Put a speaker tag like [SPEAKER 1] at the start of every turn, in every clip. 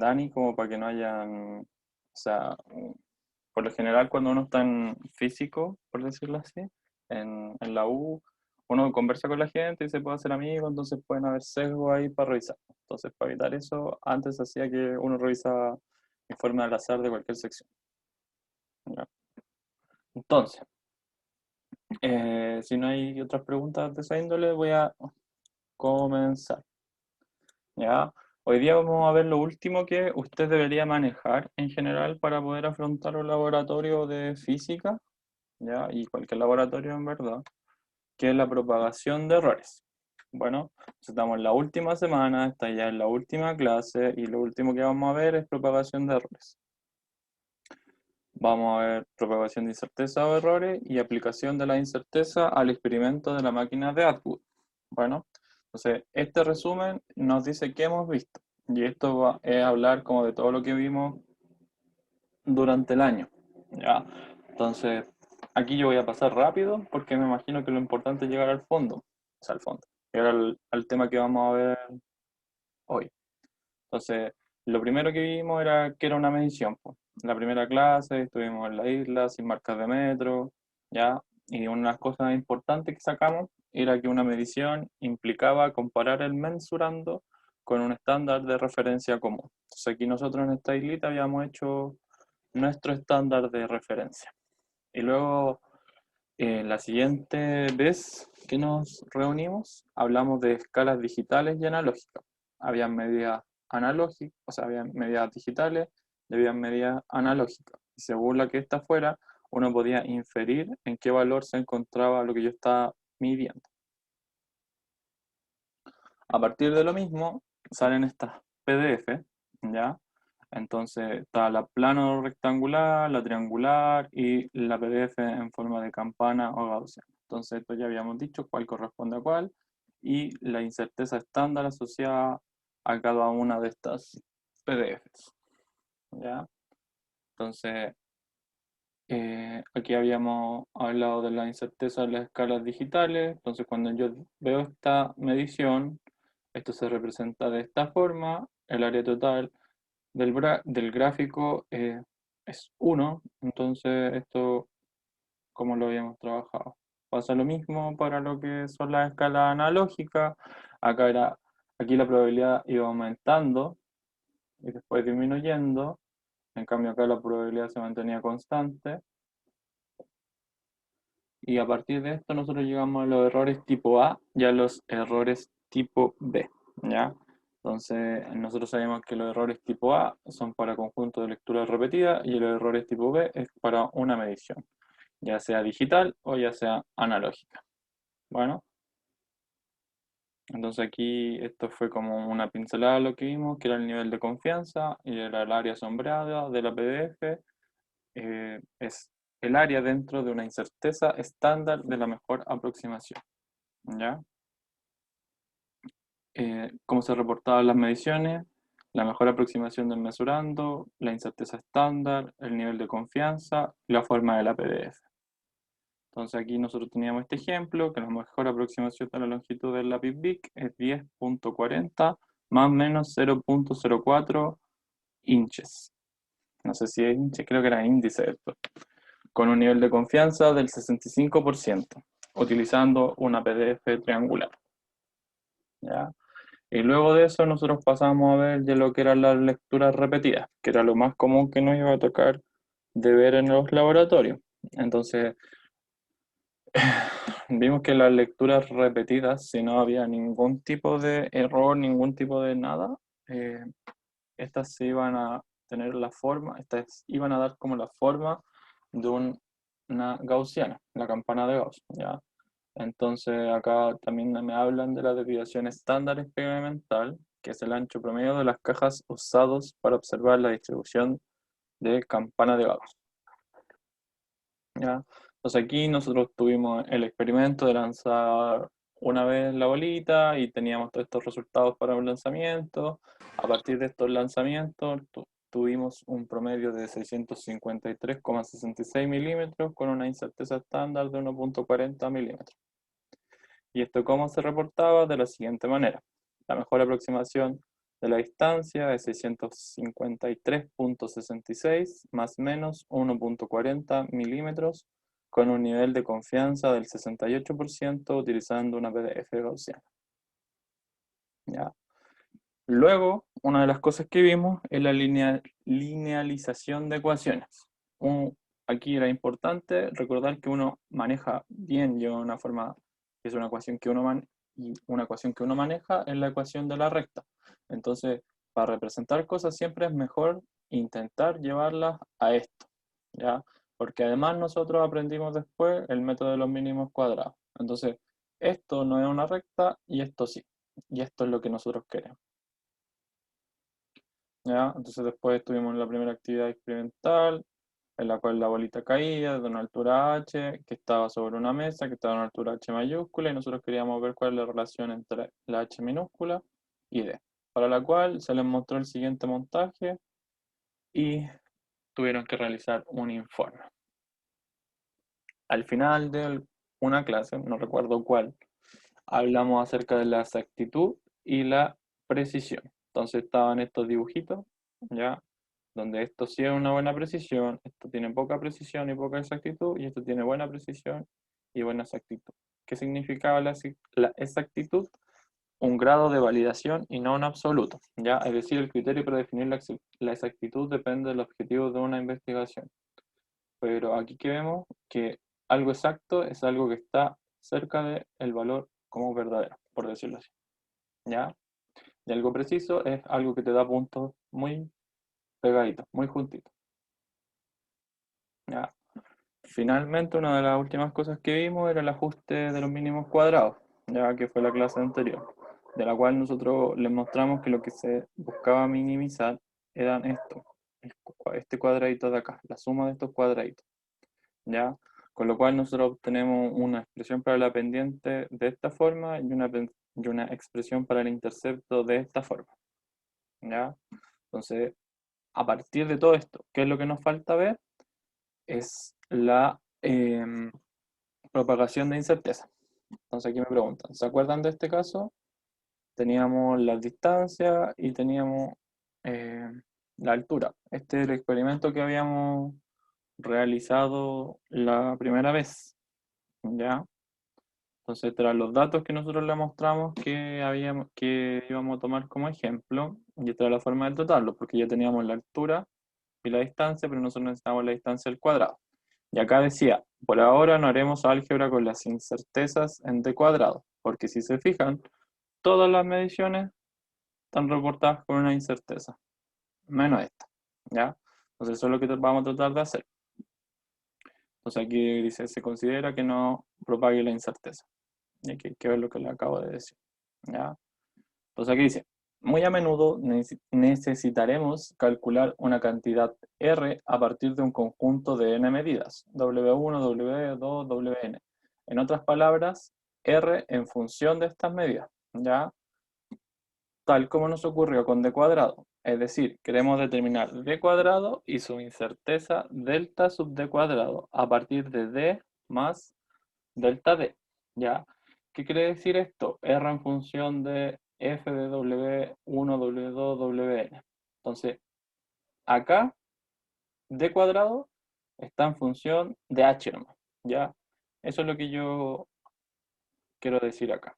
[SPEAKER 1] Dani, como para que no hayan, o sea, por lo general cuando uno está en físico, por decirlo así, en la U, uno conversa con la gente y se puede hacer amigo, entonces pueden haber sesgos ahí para revisar. Entonces, para evitar eso, antes hacía que uno revisa informe al azar de cualquier sección. ¿Ya? Entonces, si no hay otras preguntas de esa índole, voy a comenzar. ¿Ya? Hoy día vamos a ver lo último que usted debería manejar en general para poder afrontar un laboratorio de física, ¿ya? Y cualquier laboratorio en verdad, que es la propagación de errores. Bueno, estamos en la última semana, está ya en la última clase y lo último que vamos a ver es propagación de errores. Vamos a ver propagación de incerteza o errores y aplicación de la incerteza al experimento de la máquina de Atwood. Bueno, entonces este resumen nos dice qué hemos visto y esto es hablar como de todo lo que vimos durante el año. ¿Ya? Entonces, aquí yo voy a pasar rápido porque me imagino que lo importante es llegar al fondo, o sea, al fondo, llegar al tema que vamos a ver hoy. Entonces, lo primero que vimos era que era una medición, po. La primera clase estuvimos en la isla sin marcas de metro, ¿ya? Y una de las cosas importantes que sacamos era que una medición implicaba comparar el mensurando con un estándar de referencia común. Entonces aquí nosotros en esta islita habíamos hecho nuestro estándar de referencia. Y luego, la siguiente vez que nos reunimos, hablamos de escalas digitales y analógicas. Habían medidas analógicas, o sea, habían medidas digitales y habían medidas analógicas. Y según la que ésta fuera, uno podía inferir en qué valor se encontraba lo que yo estaba midiendo. A partir de lo mismo, salen estas PDF, ¿ya? Entonces está la plano rectangular, la triangular y la PDF en forma de campana o gaussiana. Entonces esto ya habíamos dicho cuál corresponde a cuál y la incerteza estándar asociada a cada una de estas PDFs, ¿ya? Entonces aquí habíamos hablado de la incerteza de las escalas digitales. Entonces cuando yo veo esta medición, esto se representa de esta forma, el área total del gráfico es 1, entonces esto como lo habíamos trabajado. Pasa lo mismo para lo que son las escalas analógicas, aquí la probabilidad iba aumentando y después disminuyendo, en cambio acá la probabilidad se mantenía constante, y a partir de esto nosotros llegamos a los errores tipo A y a los errores tipo B, ¿ya? Entonces, nosotros sabemos que los errores tipo A son para conjunto de lectura repetida y los errores tipo B es para una medición, ya sea digital o ya sea analógica. Bueno, entonces aquí esto fue como una pincelada de lo que vimos, que era el nivel de confianza y era el área sombreada de la PDF. Es el área dentro de una incerteza estándar de la mejor aproximación, ¿ya? Cómo se reportaban las mediciones, la mejor aproximación del mesurando, la incerteza estándar, el nivel de confianza y la forma de la PDF. Entonces aquí nosotros teníamos este ejemplo, que la mejor aproximación de la longitud del lápiz Bic es 10.40 más o menos 0.04 inches. No sé si es inches, creo que era índice esto. Con un nivel de confianza del 65%, utilizando una PDF triangular, ¿ya? Y luego de eso nosotros pasamos a ver de lo que eran las lecturas repetidas, que era lo más común que nos iba a tocar de ver en los laboratorios. Entonces, vimos que las lecturas repetidas, si no había ningún tipo de error, ningún tipo de nada, eh, estas se iban a tener la forma, estas iban a dar como la forma de una gaussiana, la campana de Gauss, ¿ya? Entonces acá también me hablan de la desviación estándar experimental, que es el ancho promedio de las cajas usados para observar la distribución de campana de Gauss, ¿ya? Entonces aquí nosotros tuvimos el experimento de lanzar una vez la bolita y teníamos todos estos resultados para un lanzamiento. A partir de estos lanzamientos tuvimos un promedio de 653,66 milímetros con una incerteza estándar de 1,40 milímetros. ¿Y esto cómo se reportaba? De la siguiente manera. La mejor aproximación de la distancia es 653.66 más menos 1.40 milímetros con un nivel de confianza del 68% utilizando una PDF gaussiana. ¿Ya? Luego, una de las cosas que vimos es la linealización de ecuaciones. Aquí era importante recordar que uno maneja bien de una forma, que es una ecuación que y una ecuación que uno maneja es la ecuación de la recta. Entonces, para representar cosas siempre es mejor intentar llevarlas a esto, ¿ya? Porque además nosotros aprendimos después el método de los mínimos cuadrados. Entonces, esto no es una recta y esto sí. Y esto es lo que nosotros queremos. ¿Ya? Entonces después tuvimos la primera actividad experimental, en la cual la bolita caía de una altura h, que estaba sobre una mesa, que estaba a una altura h mayúscula, y nosotros queríamos ver cuál es la relación entre la h minúscula y d, para la cual se les mostró el siguiente montaje y tuvieron que realizar un informe. Al final de una clase, no recuerdo cuál, hablamos acerca de la exactitud y la precisión. Entonces estaban estos dibujitos, ¿ya? Donde esto sí es una buena precisión, esto tiene poca precisión y poca exactitud, y esto tiene buena precisión y buena exactitud. ¿Qué significaba la exactitud? Un grado de validación y no un absoluto, ¿ya? Es decir, el criterio para definir la exactitud depende del objetivo de una investigación. Pero aquí que vemos que algo exacto es algo que está cerca del valor como verdadero, por decirlo así, ¿ya? Y algo preciso es algo que te da puntos muy pegaditos, muy juntitos, ¿ya? Finalmente, una de las últimas cosas que vimos era el ajuste de los mínimos cuadrados, ya que fue la clase anterior, de la cual nosotros les mostramos que lo que se buscaba minimizar eran este cuadradito de acá, la suma de estos cuadraditos, ¿ya? Con lo cual nosotros obtenemos una expresión para la pendiente de esta forma y una expresión para el intercepto de esta forma, ¿ya? Entonces, a partir de todo esto, ¿qué es lo que nos falta ver? Es la propagación de incerteza. Entonces aquí me preguntan, ¿se acuerdan de este caso? Teníamos las distancias y teníamos eh, la altura. Este es el experimento que habíamos realizado la primera vez, ¿ya? Entonces, tras los datos que nosotros le mostramos que íbamos a tomar como ejemplo, y esta era la forma de tratarlo, porque ya teníamos la altura y la distancia, pero nosotros necesitamos la distancia al cuadrado. Y acá decía, por ahora no haremos álgebra con las incertezas en d cuadrado, porque si se fijan, todas las mediciones están reportadas con una incerteza, menos esta, ¿ya? Entonces eso es lo que vamos a tratar de hacer. Entonces aquí dice, se considera que no propague la incerteza. Y aquí hay que ver lo que le acabo de decir, ¿ya? Entonces aquí dice, muy a menudo necesitaremos calcular una cantidad R a partir de un conjunto de n medidas, W1, W2, Wn. En otras palabras, R en función de estas medidas, ¿ya? Tal como nos ocurrió con d cuadrado. Es decir, queremos determinar d cuadrado y su incerteza delta sub d cuadrado a partir de d más delta d, ¿ya? ¿Qué quiere decir esto? R en función de f de W1, W2, Wn. Entonces, acá, d cuadrado está en función de h nomás, ¿ya? Eso es lo que yo quiero decir acá.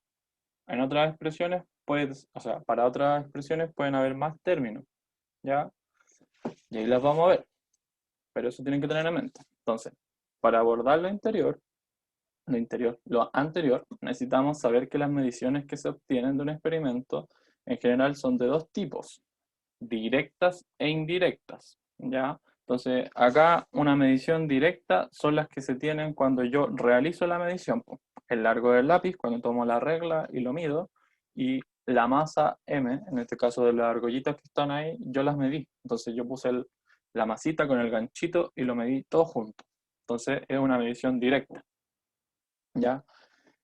[SPEAKER 1] En otras expresiones, o sea, para otras expresiones pueden haber más términos, ¿ya? Y ahí las vamos a ver, pero eso tienen que tener en mente. Entonces, para abordar lo anterior, necesitamos saber que las mediciones que se obtienen de un experimento en general son de dos tipos, directas e indirectas, ¿ya? Entonces, acá una medición directa son las que se tienen cuando yo realizo la medición, pues, el largo del lápiz, cuando tomo la regla y lo mido, y la masa M, en este caso de las argollitas que están ahí, yo las medí. Entonces yo puse la masita con el ganchito y lo medí todo junto. Entonces es una medición directa, ¿ya?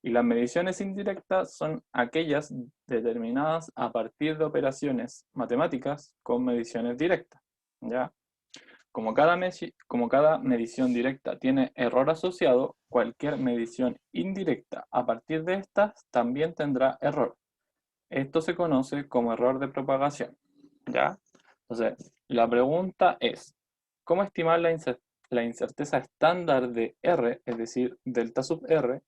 [SPEAKER 1] Y las mediciones indirectas son aquellas determinadas a partir de operaciones matemáticas con mediciones directas, ¿ya? Como cada medición directa tiene error asociado, cualquier medición indirecta a partir de estas también tendrá error. Esto se conoce como error de propagación, ¿ya? Entonces, la pregunta es, ¿cómo estimar la incerteza estándar de R, es decir, delta sub R,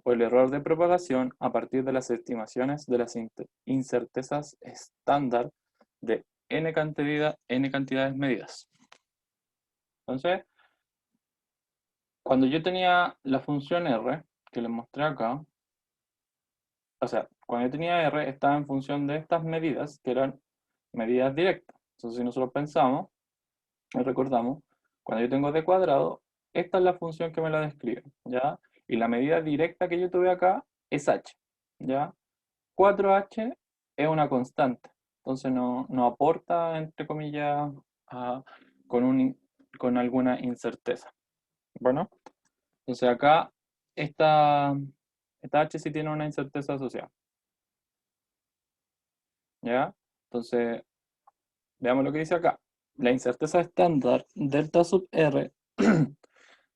[SPEAKER 1] o el error de propagación a partir de las estimaciones de las incertezas estándar de n cantidades medidas? Entonces, cuando yo tenía la función R, que les mostré acá, o sea, cuando yo tenía R estaba en función de estas medidas, que eran medidas directas. Entonces, si nosotros pensamos y recordamos, cuando yo tengo d cuadrado, esta es la función que me la describe, ¿ya? Y la medida directa que yo tuve acá es h, ¿ya? 4h es una constante, entonces no aporta, entre comillas, a- con, con alguna incerteza. Bueno, entonces acá esta h sí tiene una incerteza asociada, ¿ya? Entonces, veamos lo que dice acá. La incerteza estándar delta sub r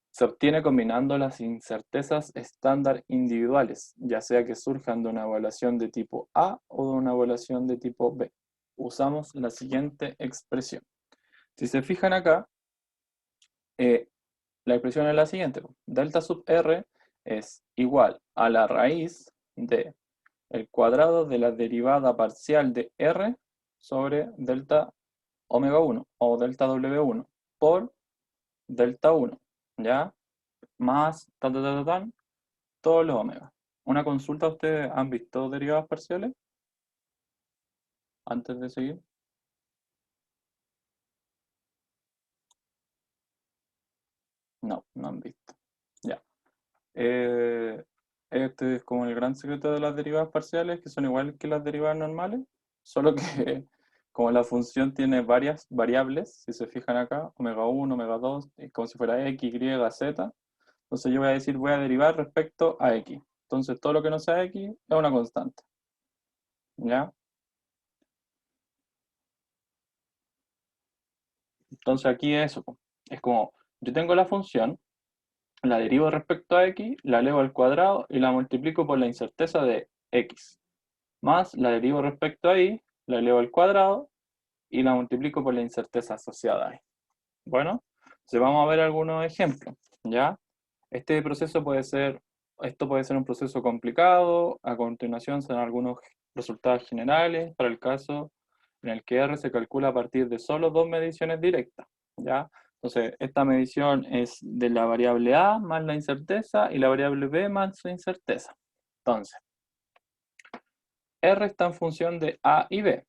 [SPEAKER 1] se obtiene combinando las incertezas estándar individuales, ya sea que surjan de una evaluación de tipo A o de una evaluación de tipo B. Usamos la siguiente expresión. Si se fijan acá, la expresión es la siguiente. Delta sub r es igual a la raíz de el cuadrado de la derivada parcial de r sobre delta omega 1 o delta w1 por delta 1, ¿ya? Más todos los omegas. Una consulta, ¿ustedes han visto derivadas parciales antes de seguir? No, no han visto. Ya. Eh, este es como el gran secreto de las derivadas parciales, que son iguales que las derivadas normales, solo que como la función tiene varias variables, si se fijan acá, omega 1, omega 2, es como si fuera x, y, z, entonces yo voy a decir, voy a derivar respecto a x. Entonces todo lo que no sea x es una constante. ¿Ya? Entonces aquí es eso, po. Es como, yo tengo la función, la derivo respecto a x, la elevo al cuadrado y la multiplico por la incerteza de x. Más la derivo respecto a y, la elevo al cuadrado y la multiplico por la incerteza asociada a y. Bueno, entonces vamos a ver algunos ejemplos, ¿ya? Este proceso puede ser, esto puede ser un proceso complicado, a continuación serán algunos resultados generales para el caso en el que R se calcula a partir de solo dos mediciones directas, ¿ya? Entonces, esta medición es de la variable A más la incerteza y la variable B más la incerteza. Entonces, R está en función de A y B.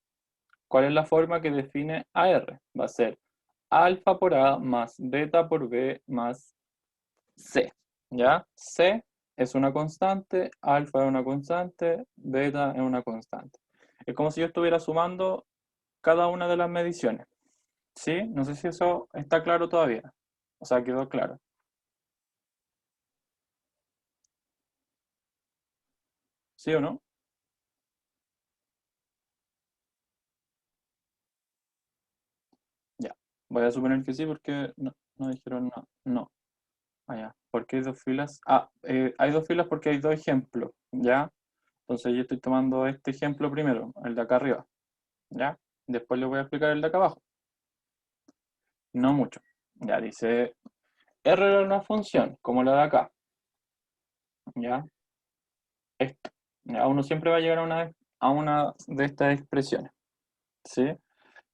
[SPEAKER 1] ¿Cuál es la forma que define a R? Va a ser alfa por A más beta por B más C, ¿ya? C es una constante, alfa es una constante, beta es una constante. Es como si yo estuviera sumando cada una de las mediciones, ¿sí? No sé si eso está claro todavía. O sea, quedó claro. ¿Sí o no? Ya. Voy a suponer que sí porque no dijeron no. No. Ah, ya. ¿Por qué hay dos filas? Ah, hay dos filas porque hay dos ejemplos, ¿ya? Entonces yo estoy tomando este ejemplo primero, el de acá arriba, ¿ya? Después le voy a explicar el de acá abajo. No mucho. Ya dice, R era una función, como la de acá, ¿ya? Esto. Ya uno siempre va a llegar a una de estas expresiones, ¿sí?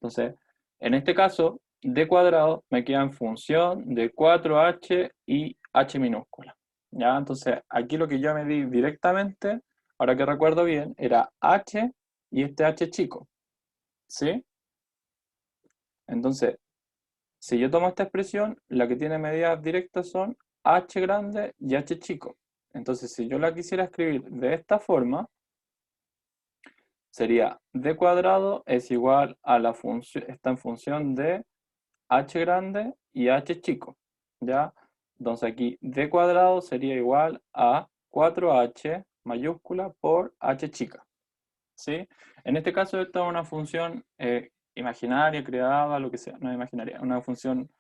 [SPEAKER 1] Entonces, en este caso, d cuadrado me queda en función de 4h y h minúscula, ¿ya? Entonces, aquí lo que yo me di directamente, ahora que recuerdo bien, era h y este h chico, ¿sí? Entonces, si yo tomo esta expresión, la que tiene medidas directas son h grande y h chico. Entonces, si yo la quisiera escribir de esta forma, sería d cuadrado es igual a la función, está en función de h grande y h chico, ¿ya? Entonces aquí d cuadrado sería igual a 4h mayúscula por h chica, ¿sí? En este caso esta es una función imaginaria, creada, lo que sea, no es imaginaria, una función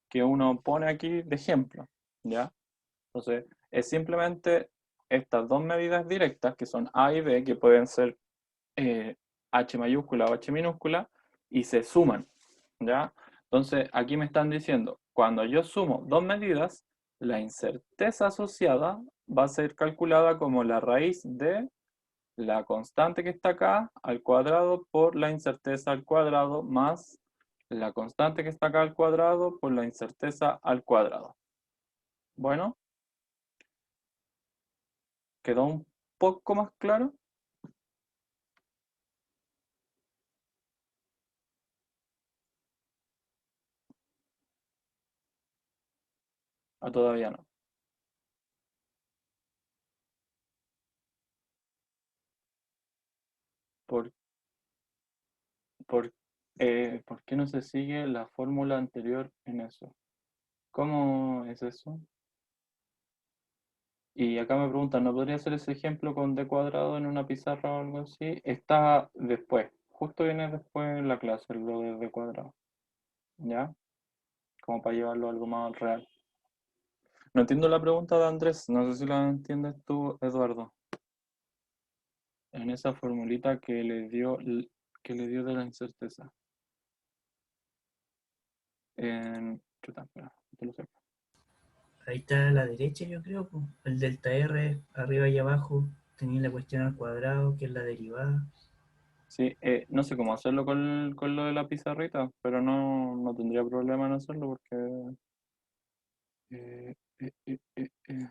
[SPEAKER 1] que uno pone aquí de ejemplo, ¿ya? Entonces es simplemente estas dos medidas directas que son a y b que pueden ser H mayúscula o H minúscula y se suman, ¿ya? Entonces, aquí me están diciendo, cuando yo sumo dos medidas, la incerteza asociada va a ser calculada como la raíz de la constante que está acá al cuadrado por la incerteza al cuadrado más la constante que está acá al cuadrado por la incerteza al cuadrado. Bueno, ¿quedó un poco más claro? ¿O todavía no? ¿Por, por, ¿por qué no se sigue la fórmula anterior en eso? ¿Cómo es eso? Y acá me preguntan, ¿no podría hacer ese ejemplo con d cuadrado en una pizarra o algo así? Está después, justo viene después en la clase, lo de d cuadrado, ¿ya? Como para llevarlo a algo más real. No entiendo la pregunta de Andrés, no sé si la entiendes tú, Eduardo. En esa formulita que le dio de la incerteza. Chuta, espera, te lo sé.
[SPEAKER 2] Ahí está a la derecha, yo creo, po. El delta R, arriba y abajo. Tenía la cuestión al cuadrado, que es la derivada.
[SPEAKER 1] Sí, no sé cómo hacerlo con lo de la pizarrita, pero no tendría problema en hacerlo porque... eh, eh, eh, eh, eh.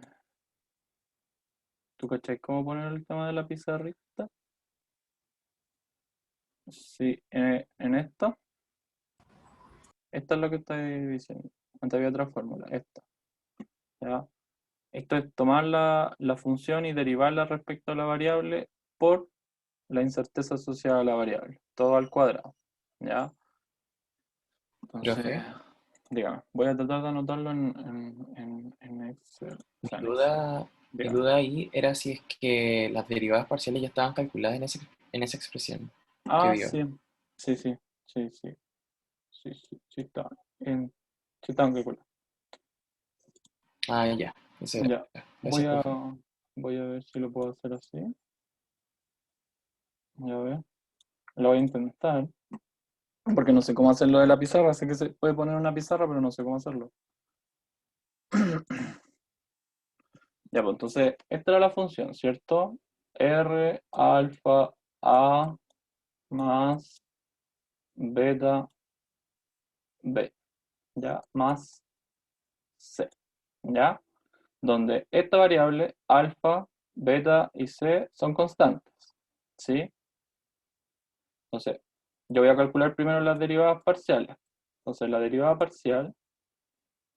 [SPEAKER 1] ¿Tú cachai cómo poner el tema de la pizarrita? Sí, en esto, esta es lo que estoy diciendo. Antes había otra fórmula, esta, ¿ya? Esto es tomar la función y derivarla respecto a la variable por la incerteza asociada a la variable, todo al cuadrado, ¿ya? Entonces,
[SPEAKER 3] Profe,
[SPEAKER 1] dígame, voy a tratar de anotarlo en Excel, o
[SPEAKER 3] mi
[SPEAKER 1] sea, en Excel,
[SPEAKER 3] duda, mi
[SPEAKER 1] dígame.
[SPEAKER 3] duda ahí era si es que las derivadas parciales ya estaban calculadas en esa expresión que
[SPEAKER 1] Ah,
[SPEAKER 3] vio.
[SPEAKER 1] sí, sí, sí, sí, sí, sí, sí, en, sí está en calcular.
[SPEAKER 3] Ah, ya. Eso era.
[SPEAKER 1] Ya, voy
[SPEAKER 3] Gracias,
[SPEAKER 1] a,
[SPEAKER 3] profe.
[SPEAKER 1] voy a ver si lo puedo hacer así, ya ver, lo voy a intentar, porque no sé cómo hacerlo de la pizarra, sé que se puede poner una pizarra, pero no sé cómo hacerlo. Ya, pues entonces, esta era la función, ¿cierto? R alfa A más beta B, ¿ya? Más C, ¿ya? Donde esta variable, alfa, beta y C, son constantes, ¿sí? Entonces, yo voy a calcular primero las derivadas parciales. Entonces, la derivada parcial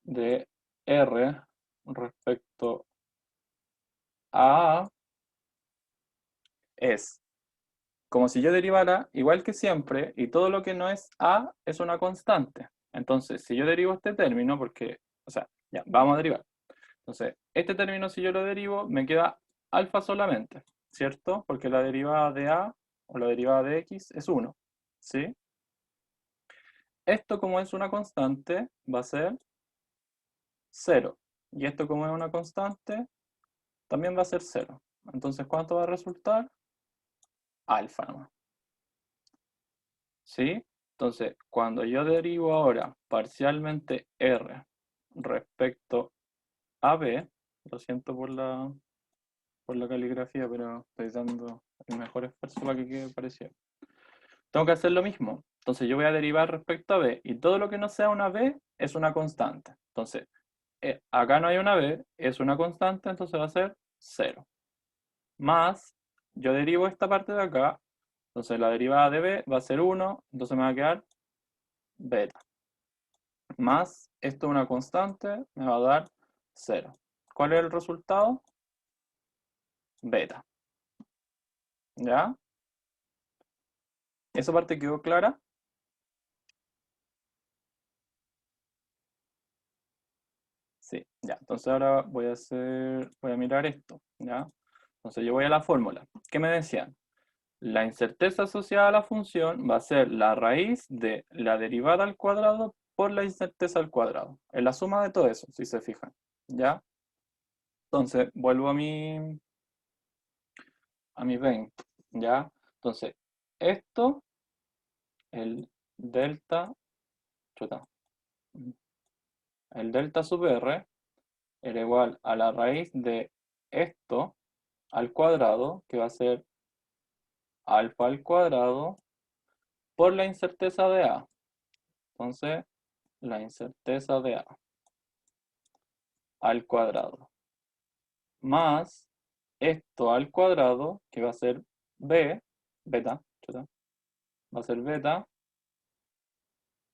[SPEAKER 1] de R respecto a A es como si yo derivara igual que siempre y todo lo que no es A es una constante. Entonces, si yo derivo este término, porque, o sea, ya, vamos a derivar. Entonces, este término si yo lo derivo, me queda alfa solamente, ¿cierto? Porque la derivada de A o la derivada de X es 1, ¿sí? Esto como es una constante va a ser 0. Y esto como es una constante también va a ser 0. Entonces, ¿cuánto va a resultar? Alfa nomás. ¿Sí? Entonces, cuando yo derivo ahora parcialmente R respecto a B, lo siento por la caligrafía, pero estoy dando el mejor esfuerzo para que quede parecido. Tengo que hacer lo mismo. Entonces yo voy a derivar respecto a B y todo lo que no sea una B es una constante. Entonces, acá no hay una B, es una constante, entonces va a ser 0. Más, yo derivo esta parte de acá, entonces la derivada de B va a ser 1, entonces me va a quedar beta. Más, esto es una constante, me va a dar 0. ¿Cuál es el resultado? Beta. ¿Ya? ¿Esa parte quedó clara? Sí, ya. Entonces ahora voy a mirar esto, ¿ya? Entonces yo voy a la fórmula. ¿Qué me decían? La incerteza asociada a la función va a ser la raíz de la derivada al cuadrado por la incerteza al cuadrado. Es la suma de todo eso, si se fijan, ¿ya? Entonces vuelvo a mi 20, ¿ya? Entonces, esto, el delta, chuta, el delta sub r era igual a la raíz de esto al cuadrado, que va a ser alfa al cuadrado, por la incerteza de A. Entonces, la incerteza de A al cuadrado. Más esto al cuadrado, que va a ser B, beta, chuta, va a ser beta,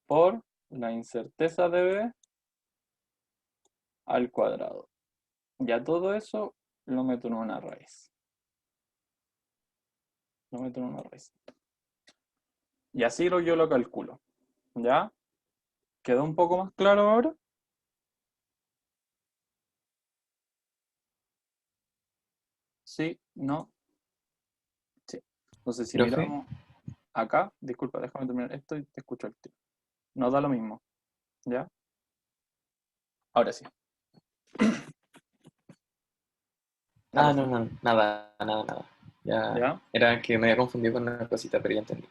[SPEAKER 1] por la incerteza de B al cuadrado. Ya todo eso lo meto en una raíz. Lo meto en una raíz. Y así yo lo calculo. ¿Ya? ¿Quedó un poco más claro ahora? Sí, no, sí. Entonces, si
[SPEAKER 3] Profe,
[SPEAKER 1] miramos acá, disculpa, déjame terminar esto y te escucho el tiro. Nos da lo mismo. ¿Ya? Ahora sí. Dale,
[SPEAKER 3] no,
[SPEAKER 1] Juan.
[SPEAKER 3] nada, nada, nada. Ya
[SPEAKER 1] ¿Ya?
[SPEAKER 3] era que me había confundido con una cosita, pero ya entendí.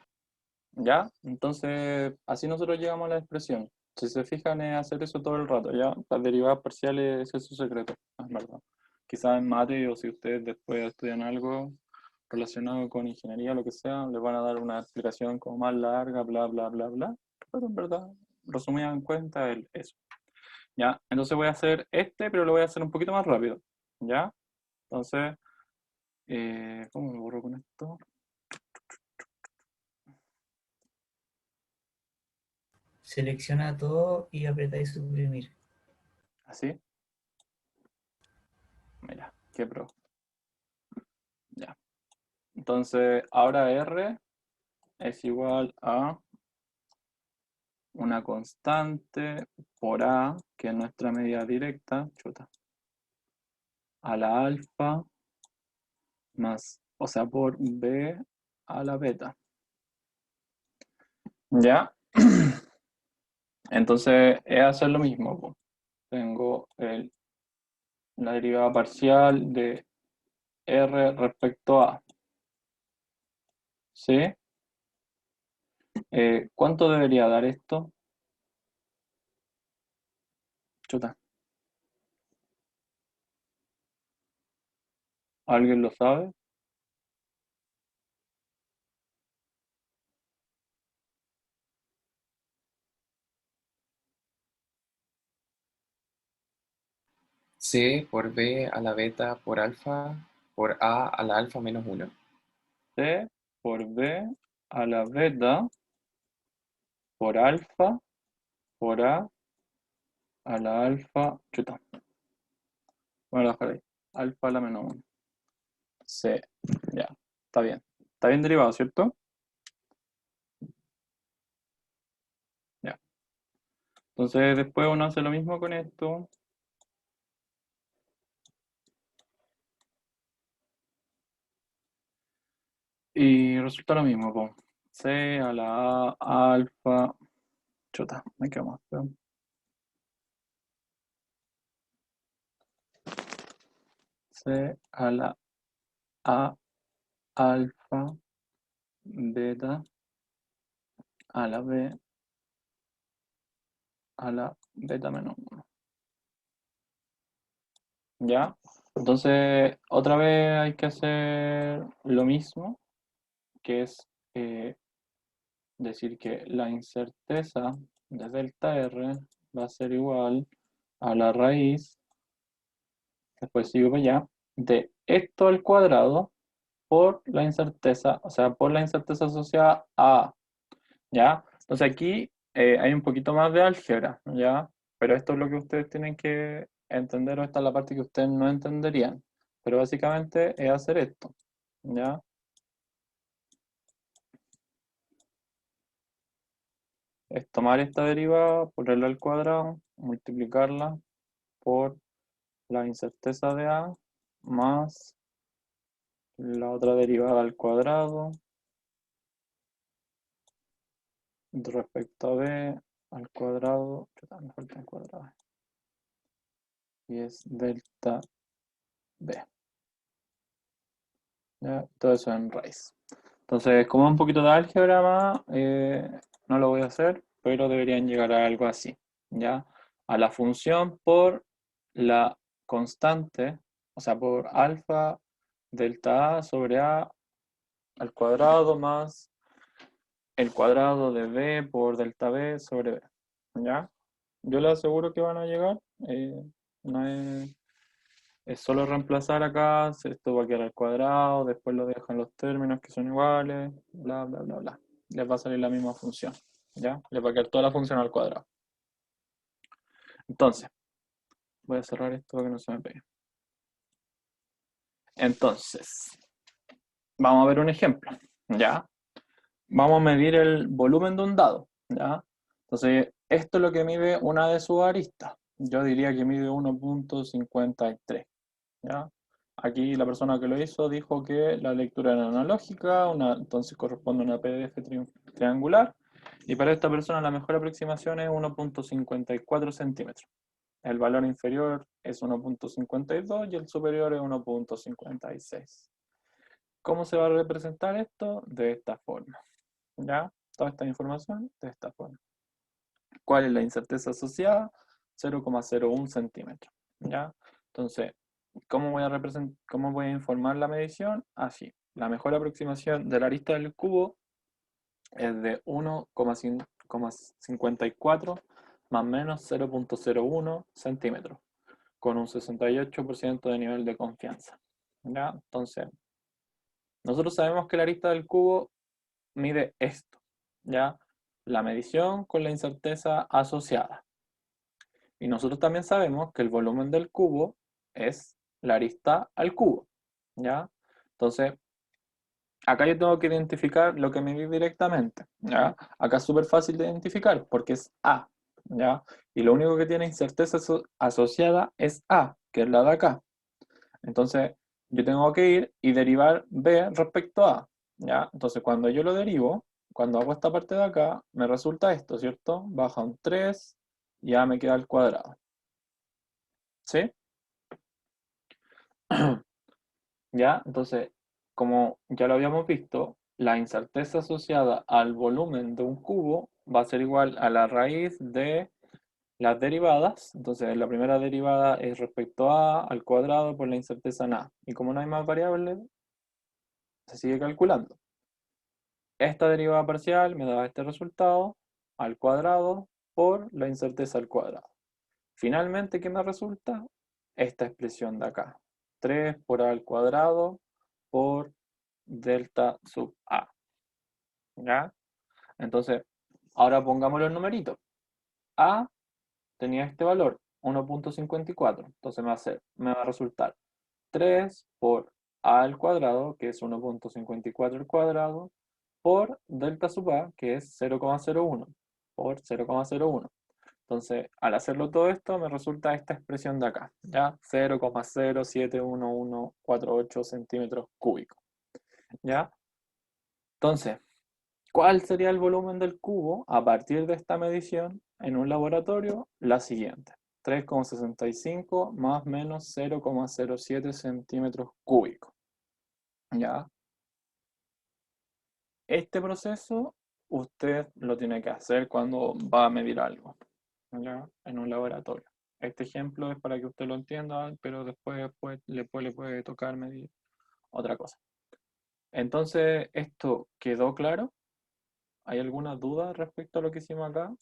[SPEAKER 1] ¿Ya? Entonces, así nosotros llegamos a la expresión. Si se fijan, es hacer eso todo el rato, ¿ya? Las derivadas parciales, ese es su secreto, es verdad. Quizás en mate o si ustedes después estudian algo relacionado con ingeniería, lo que sea, les van a dar una explicación como más larga, bla, bla, bla, bla. Pero en verdad, resumida en cuenta, eso. ¿Ya? Entonces voy a hacer pero lo voy a hacer un poquito más rápido. ¿Ya? Entonces, ¿cómo lo borro con esto?
[SPEAKER 2] Selecciona todo y apretáis suprimir.
[SPEAKER 1] Así. Mira, qué pro. Ya. Entonces, ahora R es igual a una constante por A, que es nuestra medida directa, chuta, a la alfa más, o sea, por B a la beta. ¿Ya? Entonces, es hacer lo mismo, po. Tengo la derivada parcial de R respecto a. ¿Sí? ¿Cuánto debería dar esto? Chuta, ¿alguien lo sabe?
[SPEAKER 3] C por B a la beta por alfa por A la alfa menos 1.
[SPEAKER 1] C por B a la beta por alfa por a la alfa, chuta, bueno, la dejar ahí, alfa a la menos 1. C, ya, está bien. Está bien derivado, ¿cierto? Ya. Entonces después uno hace lo mismo con esto. Y resulta lo mismo, po. C a la A alfa, chuta, me quedo más feo. C a la A alfa beta a la B a la beta menos 1. ¿Ya? Entonces, otra vez hay que hacer lo mismo, que es decir que la incerteza de delta R va a ser igual a la raíz, después sigo para allá, de esto al cuadrado por la incerteza, o sea, por la incerteza asociada a A, ¿ya? Entonces aquí hay un poquito más de álgebra, ¿ya? Pero esto es lo que ustedes tienen que entender, o esta es la parte que ustedes no entenderían. Pero básicamente es hacer esto, ¿ya? Es tomar esta derivada, ponerla al cuadrado, multiplicarla por la incerteza de A más la otra derivada al cuadrado respecto a B al cuadrado, me falta un cuadrado, y es delta B. ¿Ya? Todo eso en raíz. Entonces, como es un poquito de álgebra más, no lo voy a hacer, pero deberían llegar a algo así, ¿ya? A la función por la constante, o sea, por alfa delta A sobre A al cuadrado más el cuadrado de B por delta B sobre B, ¿ya? Yo les aseguro que van a llegar, no es solo reemplazar acá, esto va a quedar al cuadrado, después lo dejan los términos que son iguales, bla, bla, bla, bla. Les va a salir la misma función, ¿ya? Les va a quedar toda la función al cuadrado. Entonces, voy a cerrar esto para que no se me pegue. Entonces, vamos a ver un ejemplo, ¿ya? Vamos a medir el volumen de un dado, ¿ya? Entonces, esto es lo que mide una de sus aristas. Yo diría que mide 1.53, ¿ya? Aquí la persona que lo hizo dijo que la lectura era analógica, entonces corresponde a una PDF triangular, y para esta persona la mejor aproximación es 1.54 centímetros. El valor inferior es 1.52 y el superior es 1.56. ¿Cómo se va a representar esto? De esta forma, ¿ya? Toda esta información de esta forma. ¿Cuál es la incerteza asociada? 0,01 centímetros, ¿ya? Entonces, ¿cómo voy a informar la medición? Así, la mejor aproximación de la arista del cubo es de 1,54 más o menos 0,01 centímetros, con un 68% de nivel de confianza, ¿ya? Entonces, nosotros sabemos que la arista del cubo mide esto, ¿ya? La medición con la incerteza asociada. Y nosotros también sabemos que el volumen del cubo es la arista al cubo, ¿ya? Entonces, acá yo tengo que identificar lo que me vi directamente, ¿ya? Acá es súper fácil de identificar porque es A, ¿ya? Y lo único que tiene incerteza asociada es A, que es la de acá. Entonces, yo tengo que ir y derivar B respecto a A, ¿ya? Entonces, cuando yo lo derivo, cuando hago esta parte de acá, me resulta esto, ¿cierto? Baja un 3 y A me queda al cuadrado, ¿sí? ¿Ya? Entonces, como ya lo habíamos visto, la incerteza asociada al volumen de un cubo va a ser igual a la raíz de las derivadas. Entonces, la primera derivada es respecto a al cuadrado por la incerteza en a. Y como no hay más variables, se sigue calculando. Esta derivada parcial me da este resultado al cuadrado por la incerteza al cuadrado. Finalmente, ¿qué me resulta? Esta expresión de acá. 3 por a al cuadrado por delta sub a. ¿Ya? Entonces, ahora pongamos los numeritos. A tenía este valor, 1.54. Entonces me va a resultar 3 por a al cuadrado, que es 1.54 al cuadrado, por delta sub a, que es 0,01, por 0,01. Entonces, al hacerlo todo esto, me resulta esta expresión de acá, ¿ya? 0,071148 centímetros cúbicos, ¿ya? Entonces, ¿cuál sería el volumen del cubo a partir de esta medición en un laboratorio? La siguiente, 3,65 más o menos 0,07 centímetros cúbicos, ¿ya? Este proceso usted lo tiene que hacer cuando va a medir algo, ¿ya? En un laboratorio. Este ejemplo es para que usted lo entienda, pero después le puede tocar medir otra cosa. Entonces, ¿esto quedó claro? ¿Hay alguna duda respecto a lo que hicimos acá?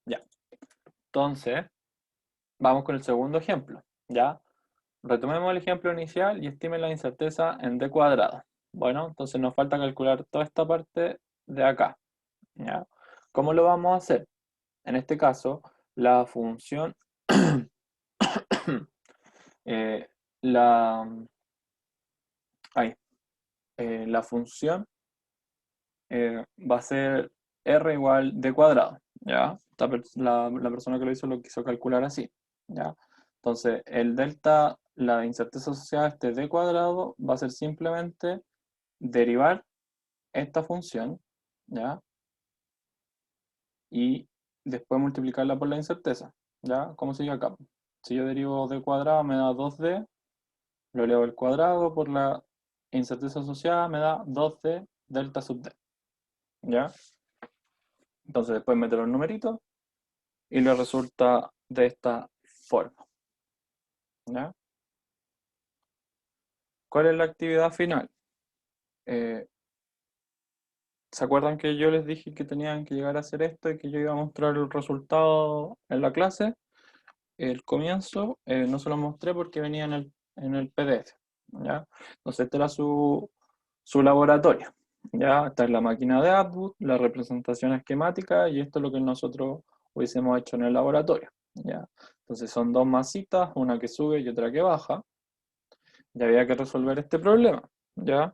[SPEAKER 1] Ya. Entonces, vamos con el segundo ejemplo, ¿ya? Retomemos el ejemplo inicial y estime la incerteza en d cuadrado. Bueno, entonces nos falta calcular toda esta parte de acá, ¿ya? ¿Cómo lo vamos a hacer? En este caso, la función, eh, la, ahí, la función va a ser r igual d cuadrado, ¿ya? La persona que lo hizo lo quiso calcular así, ¿ya? Entonces, el delta, la incerteza asociada a este d cuadrado va a ser simplemente derivar esta función, ¿ya? Y después multiplicarla por la incerteza. ¿Ya? ¿Cómo sigue acá? Si yo derivo d cuadrado me da 2d, lo elevo al cuadrado por la incerteza asociada me da 2d delta sub d. ¿Ya? Entonces después meto los numeritos y le resulta de esta forma. ¿Ya? ¿Cuál es la actividad final? ¿Se acuerdan que yo les dije que tenían que llegar a hacer esto y que yo iba a mostrar el resultado en la clase? El comienzo no se lo mostré porque venía en el PDF. ¿Ya? Entonces este era su laboratorio. ¿Ya? Esta es la máquina de Atwood, la representación esquemática y esto es lo que nosotros hubiésemos hecho en el laboratorio. ¿Ya? Entonces son dos masitas, una que sube y otra que baja. Y había que resolver este problema. ¿Ya?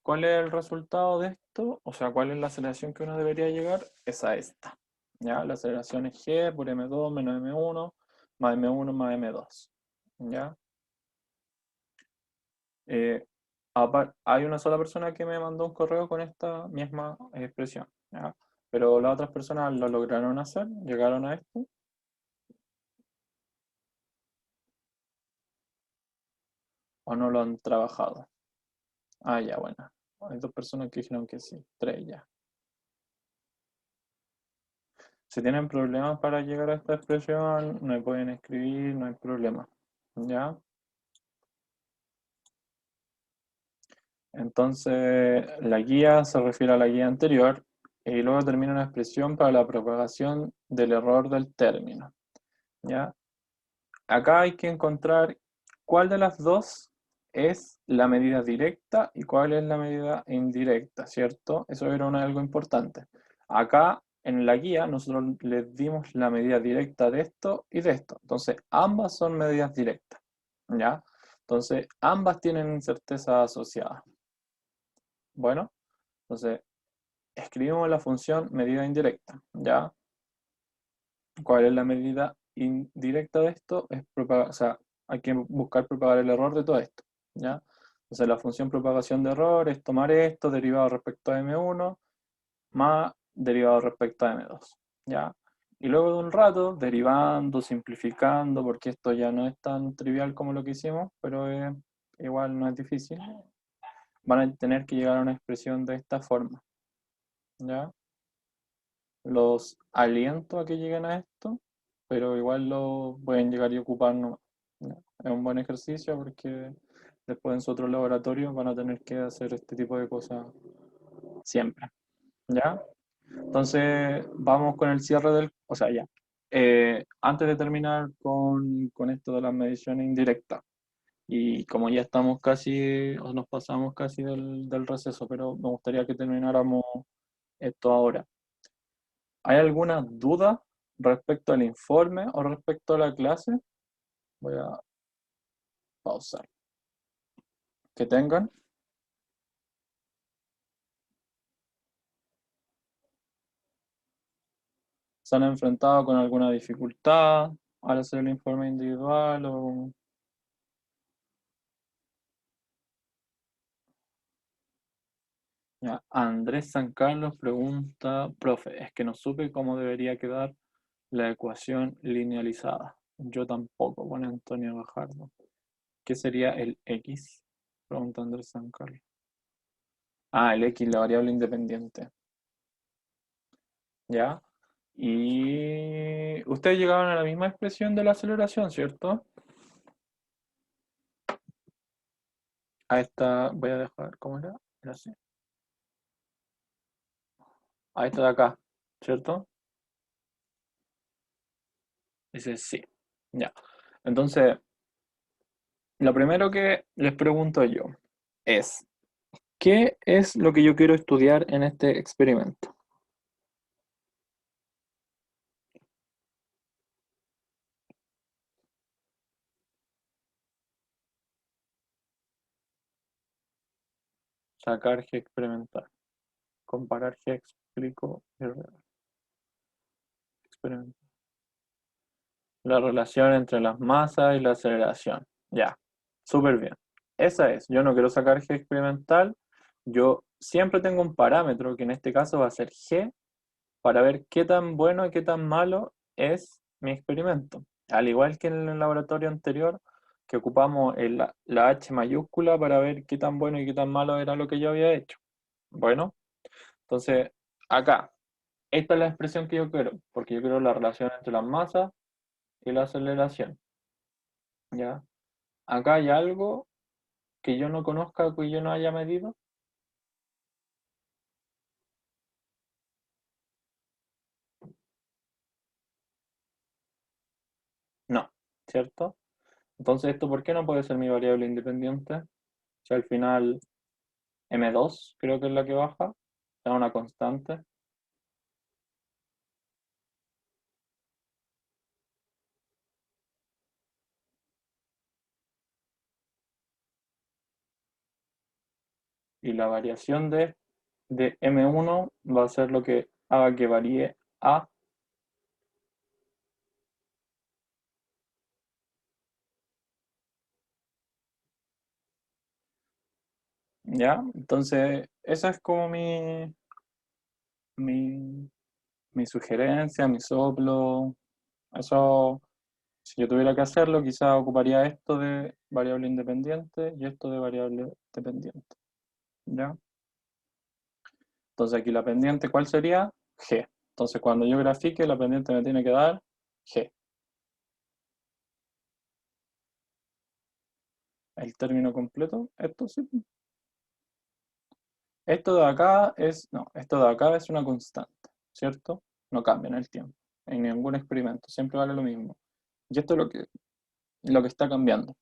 [SPEAKER 1] ¿Cuál es el resultado de esto? O sea, ¿cuál es la aceleración que uno debería llegar? Es a esta. ¿Ya? La aceleración es g por m2 menos m1 más m1 más m2. ¿Ya? Hay una sola persona que me mandó un correo con esta misma expresión. ¿Ya? Pero las otras personas lo lograron hacer, llegaron a esto. ¿O no lo han trabajado? Ah, ya, bueno. Hay dos personas que dijeron que sí. Tres ya. Si tienen problemas para llegar a esta expresión, me pueden escribir, no hay problema. ¿Ya? Entonces, la guía se refiere a la guía anterior y luego termina una expresión para la propagación del error del término. ¿Ya? Acá hay que encontrar cuál de las dos es la medida directa y cuál es la medida indirecta, ¿cierto? Eso era algo importante. Acá en la guía nosotros les dimos la medida directa de esto y de esto. Entonces, ambas son medidas directas, ¿ya? Entonces, ambas tienen incerteza asociada. Bueno, entonces, escribimos la función medida indirecta, ¿ya? ¿Cuál es la medida indirecta de esto? O sea, hay que buscar propagar el error de todo esto, ¿ya? Entonces la función propagación de error es tomar esto derivado respecto a m1 más derivado respecto a m2, ¿ya? Y luego de un rato, derivando, simplificando, porque esto ya no es tan trivial como lo que hicimos, pero igual no es difícil, van a tener que llegar a una expresión de esta forma, ¿ya? Los aliento a que lleguen a esto, pero igual lo pueden llegar y ocupar nomás. ¿Ya? Es un buen ejercicio porque después en su otro laboratorio van a tener que hacer este tipo de cosas siempre. ¿Ya? Entonces vamos con el cierre o sea, ya. Antes de terminar con esto de las mediciones indirectas, y como ya estamos casi, o nos pasamos casi del receso, pero me gustaría que termináramos esto ahora. ¿Hay alguna duda respecto al informe o respecto a la clase? Voy a pausar. Que tengan. ¿Se han enfrentado con alguna dificultad al hacer el informe individual? Ya, Andrés San Carlos pregunta, profe, es que no supe cómo debería quedar la ecuación linealizada. Yo tampoco, pone Antonio Bajardo. ¿Qué sería el X? Pregunta Andrés San Carlos. Ah, el X, la variable independiente. ¿Ya? Y ustedes llegaron a la misma expresión de la aceleración, ¿cierto? A esta voy a dejar, ¿cómo era? Era así. A esta de acá, ¿cierto? Dice sí. Ya. Entonces, lo primero que les pregunto yo es, ¿qué es lo que yo quiero estudiar en este experimento? Sacar G experimental. Comparar G explico y experimental. La relación entre las masas y la aceleración. Ya, súper bien. Esa es. Yo no quiero sacar G experimental. Yo siempre tengo un parámetro que en este caso va a ser G para ver qué tan bueno y qué tan malo es mi experimento. Al igual que en el laboratorio anterior, que ocupamos la H mayúscula para ver qué tan bueno y qué tan malo era lo que yo había hecho. Bueno, entonces acá, esta es la expresión que yo quiero, porque yo quiero la relación entre las masas y la aceleración. ¿Ya? Acá hay algo que yo no conozca, que yo no haya medido. No, ¿cierto? Entonces, ¿esto por qué no puede ser mi variable independiente? Si al final M2 creo que es la que baja, es una constante. Y la variación de M1 va a ser lo que haga que varíe A. ¿Ya? Entonces, esa es como mi, mi sugerencia, mi soplo. Eso, si yo tuviera que hacerlo, quizás ocuparía esto de variable independiente y esto de variable dependiente. ¿Ya? Entonces aquí la pendiente, ¿cuál sería? G. Entonces cuando yo grafique, la pendiente me tiene que dar G. El término completo, esto sí. Esto de acá es, no, esto de acá es una constante, ¿cierto? No cambia en el tiempo, en ningún experimento, siempre vale lo mismo. Y esto es lo que está cambiando,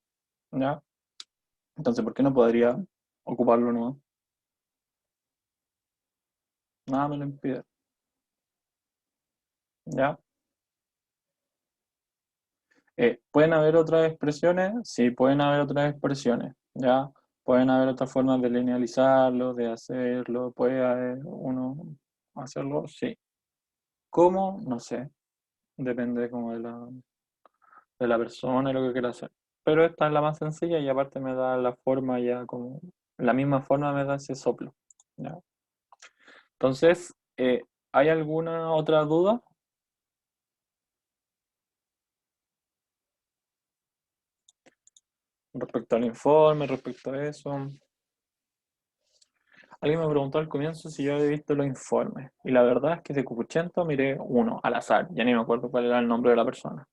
[SPEAKER 1] ¿ya? Entonces, ¿por qué no podría ocuparlo nuevo? Nada me lo impide, ¿ya? ¿Pueden haber otras expresiones? Sí, pueden haber otras expresiones, ¿ya? Pueden haber otras formas de linealizarlo, de hacerlo, puede haber uno hacerlo, sí. ¿Cómo? No sé, depende como de la persona y lo que quiera hacer. Pero esta es la más sencilla y aparte me da la forma ya como, la misma forma me da ese soplo, ¿ya? Entonces, ¿hay alguna otra duda respecto al informe, respecto a eso? Alguien me preguntó al comienzo si yo había visto los informes. Y la verdad es que de Cupuchento miré uno, al azar. Ya ni me acuerdo cuál era el nombre de la persona.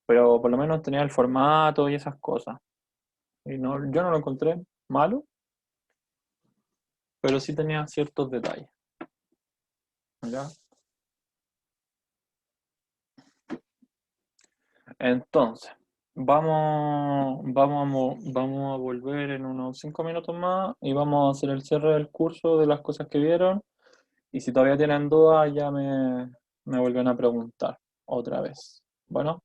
[SPEAKER 1] Pero por lo menos tenía el formato y esas cosas. Y no, yo no lo encontré malo, pero sí tenía ciertos detalles. ¿Ya? Entonces, vamos a volver en unos 5 minutos más y vamos a hacer el cierre del curso de las cosas que vieron. Y si todavía tienen dudas, ya me vuelven a preguntar otra vez. Bueno.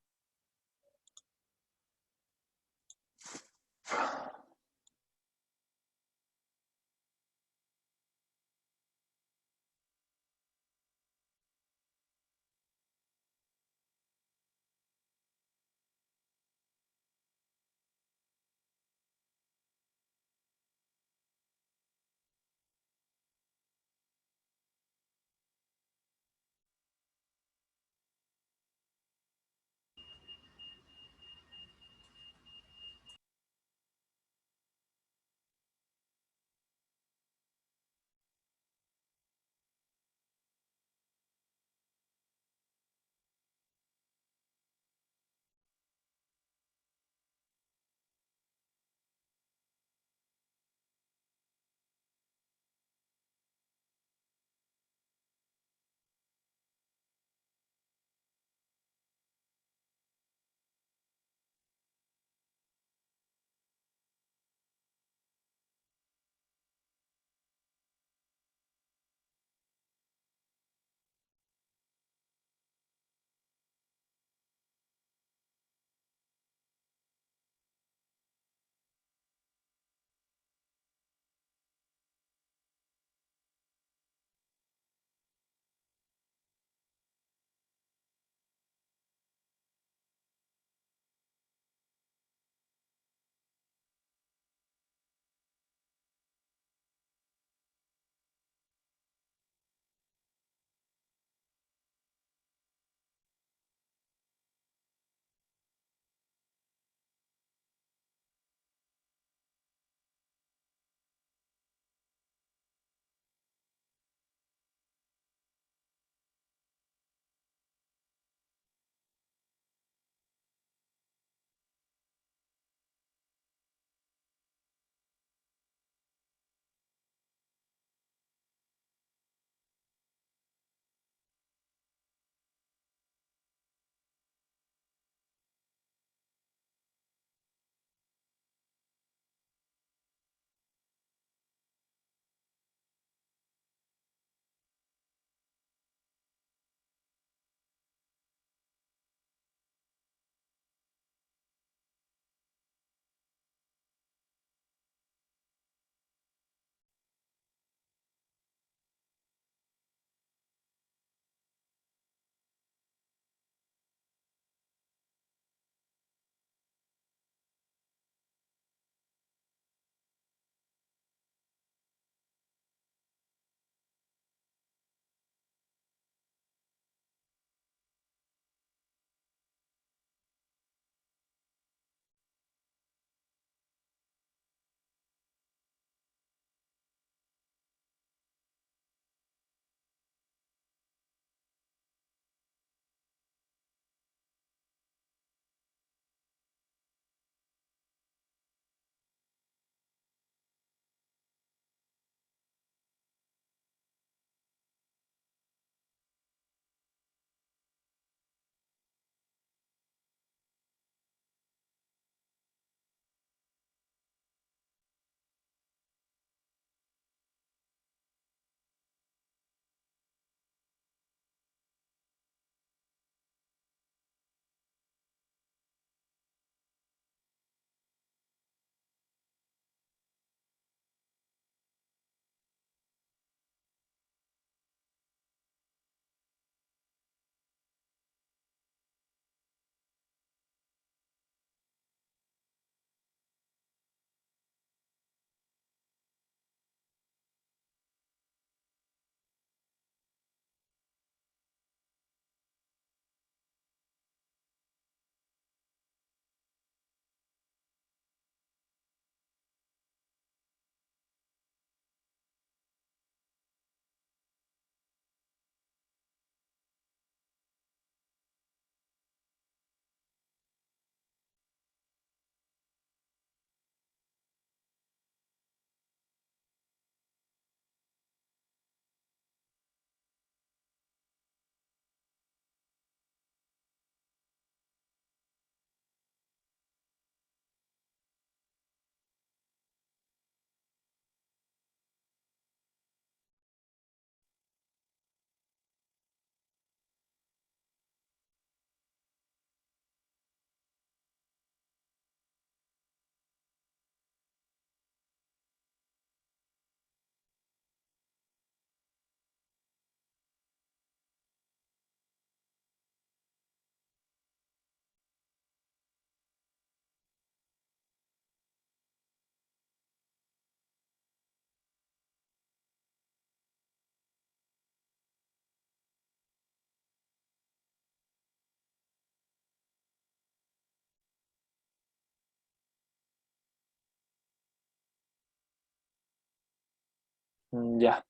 [SPEAKER 1] Ya,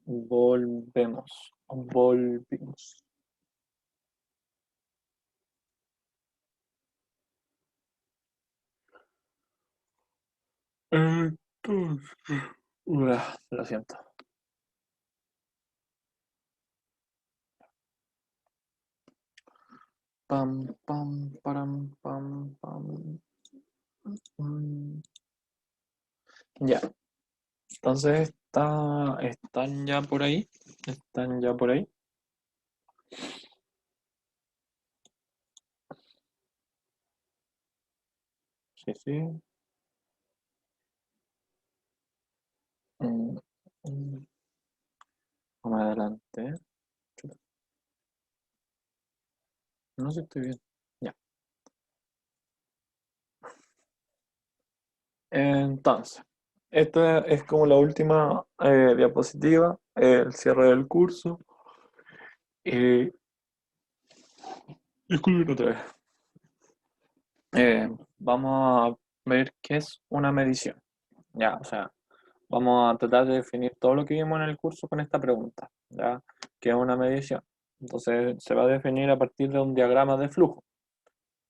[SPEAKER 1] volvemos. Volvimos. Entonces, lo siento. Pam, pam, param, pam, pam. Ya, entonces están ya por ahí. Están ya por ahí. Sí, sí. Mm, mm, Vamos adelante. Chuta, no sé si estoy bien. Ya. Entonces, esta es como la última diapositiva, el cierre del curso. Y disculpen otra vez. Vamos a ver qué es una medición. Ya, o sea, vamos a tratar de definir todo lo que vimos en el curso con esta pregunta. ¿Ya? ¿Qué es una medición? Entonces, se va a definir a partir de un diagrama de flujo.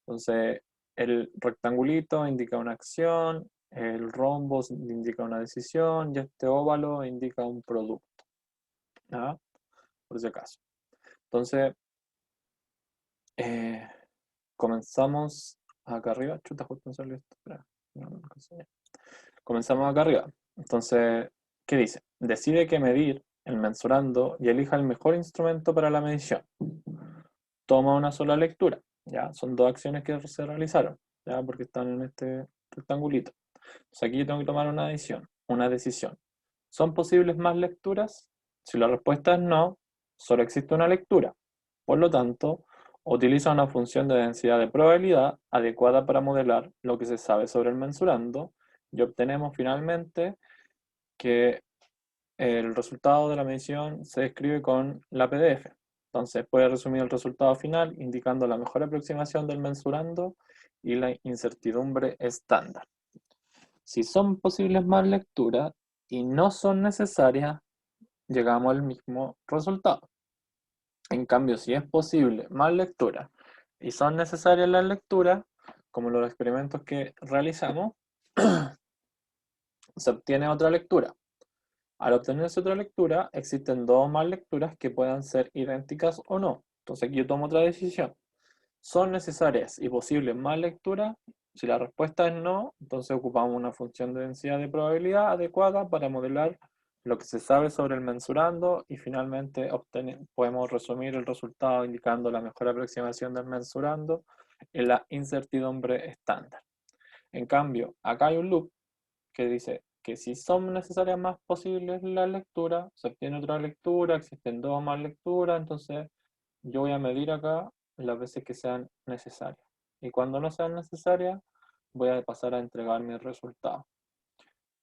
[SPEAKER 1] Entonces, el rectangulito indica una acción, el rombo indica una decisión y este óvalo indica un producto. ¿Ya? Por si acaso. Entonces, eh, comenzamos acá arriba. Chuta, justo me salió esto. Espera, no, no alcancé. Comenzamos acá arriba. Entonces, ¿qué dice? Decide qué medir el mensurando y elija el mejor instrumento para la medición. Toma una sola lectura. ¿Ya? Son dos acciones que se realizaron, ¿ya? Porque están en este rectangulito. Entonces aquí yo tengo que tomar una decisión. ¿Son posibles más lecturas? Si la respuesta es no, solo existe una lectura. Por lo tanto, utiliza una función de densidad de probabilidad adecuada para modelar lo que se sabe sobre el mensurando y obtenemos finalmente que el resultado de la medición se describe con la PDF. Entonces puede resumir el resultado final indicando la mejor aproximación del mensurando y la incertidumbre estándar. Si son posibles más lecturas y no son necesarias, llegamos al mismo resultado. En cambio, si es posible más lecturas y son necesarias las lecturas, como los experimentos que realizamos, se obtiene otra lectura. Al obtenerse otra lectura, existen dos o más lecturas que puedan ser idénticas o no. Entonces aquí yo tomo otra decisión. ¿Son necesarias y posibles más lecturas? Si la respuesta es no, entonces ocupamos una función de densidad de probabilidad adecuada para modelar lo que se sabe sobre el mensurando y finalmente podemos resumir el resultado indicando la mejor aproximación del mensurando y la incertidumbre estándar. En cambio, acá hay un loop que dice que si son necesarias más posibles las lecturas, se obtiene otra lectura, existen dos o más lecturas, entonces yo voy a medir acá las veces que sean necesarias. Y cuando no sean necesarias, voy a pasar a entregar mis resultados.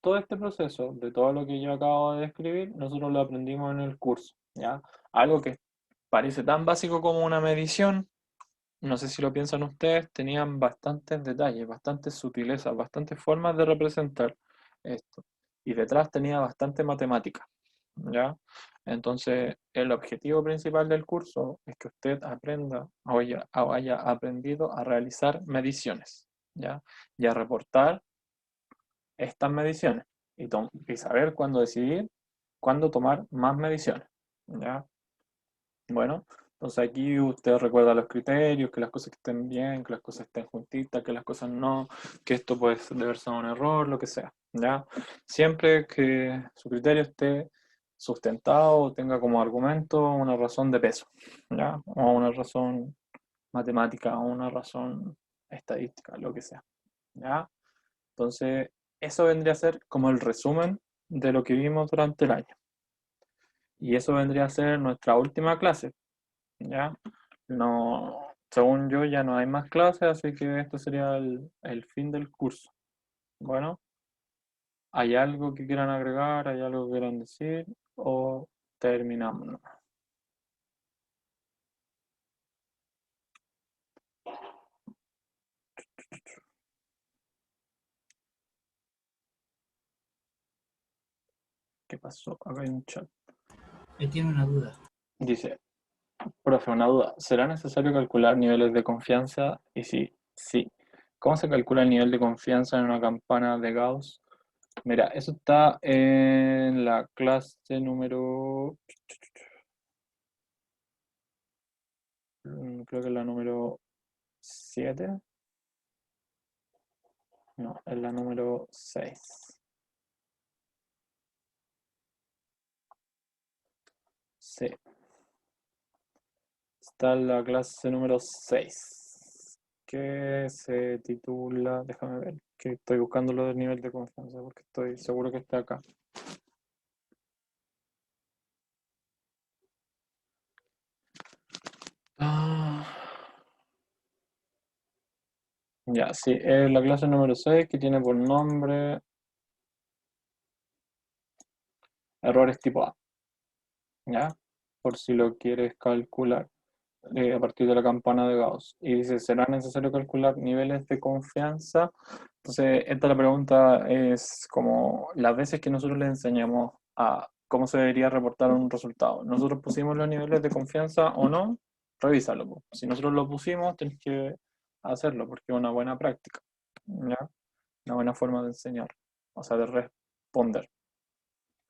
[SPEAKER 1] Todo este proceso de todo lo que yo acabo de describir, nosotros lo aprendimos en el curso, ¿ya? Algo que parece tan básico como una medición, no sé si lo piensan ustedes, tenían bastantes detalles, bastantes sutilezas, bastantes formas de representar esto. Y detrás tenía bastante matemática, ¿ya? Entonces, el objetivo principal del curso es que usted aprenda o haya aprendido a realizar mediciones, ¿ya? Y a reportar estas mediciones y saber cuándo decidir, cuándo tomar más mediciones, ¿ya? Bueno, entonces aquí usted recuerda los criterios, que las cosas que estén bien, que las cosas estén juntitas, que las cosas no, que esto puede deber ser un error, lo que sea, ¿ya? Siempre que su criterio esté sustentado o tenga como argumento una razón de peso, ¿ya? O una razón matemática o una razón estadística, lo que sea, ¿ya? Entonces, eso vendría a ser como el resumen de lo que vimos durante el año. Y eso vendría a ser nuestra última clase, ¿ya? No, según yo ya no hay más clases, así que esto sería el fin del curso. Bueno, ¿hay algo que quieran agregar? ¿Hay algo que quieran decir? ¿O terminamos nomás? ¿Qué pasó? Acá hay un chat.
[SPEAKER 2] Tiene una duda.
[SPEAKER 1] Dice, profe, una duda. ¿Será necesario calcular niveles de confianza? Y sí. ¿Cómo se calcula el nivel de confianza en una campana de Gauss? Mira, eso está en la clase número... Creo que es la número 7. No, es la número 6. Sí, está en la clase número 6, que se titula, déjame ver, que estoy buscando lo del nivel de confianza porque estoy seguro que está acá. Ya, sí, es la clase número 6 que tiene por nombre errores tipo A, ¿ya? Por si lo quieres calcular a partir de la campana de Gauss. Y dice, ¿será necesario calcular niveles de confianza? Entonces, esta la pregunta es como las veces que nosotros le enseñamos a cómo se debería reportar un resultado. ¿Nosotros pusimos los niveles de confianza o no? Revísalo, po. Si nosotros lo pusimos, tienes que hacerlo porque es una buena práctica, ¿ya? Una buena forma de enseñar, o sea, de responder,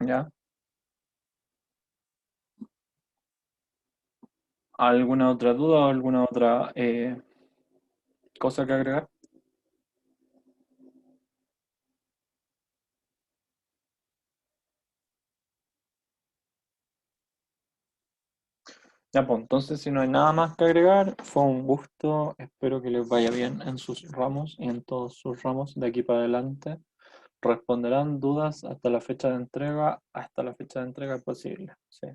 [SPEAKER 1] ¿ya? ¿Alguna otra duda o alguna otra cosa que agregar? Ya, pues entonces si no hay nada más que agregar, fue un gusto, espero que les vaya bien en sus ramos y en todos sus ramos de aquí para adelante. Responderán dudas hasta la fecha de entrega posible, sí.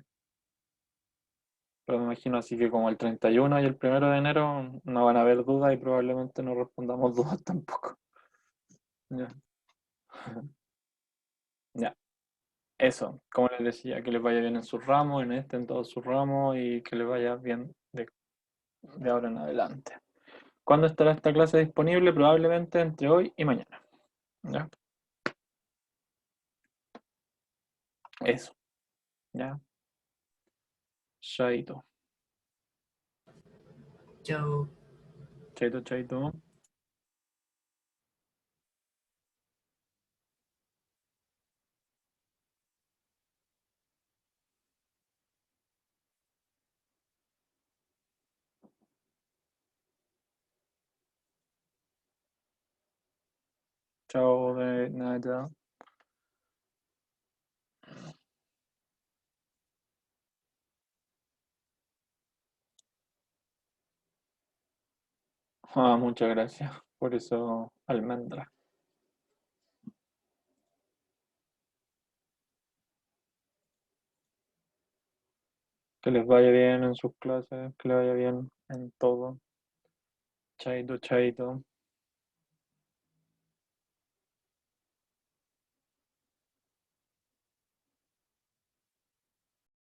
[SPEAKER 1] Pero me imagino así que como el 31 y el 1 de enero no van a haber dudas y probablemente no respondamos dudas tampoco. Ya, ya. Eso, como les decía, que les vaya bien en sus ramos, en este, en todos sus ramos y que les vaya bien de ahora en adelante. ¿Cuándo estará esta clase disponible? Probablemente entre hoy y mañana. ¿Ya? Eso. ¿Ya? Chaito.
[SPEAKER 2] Chao.
[SPEAKER 1] Chaito, chaito. Chao de nada. Ah, muchas gracias. Por eso, almendra. Que les vaya bien en sus clases, que les vaya bien en todo. Chaito, chaito.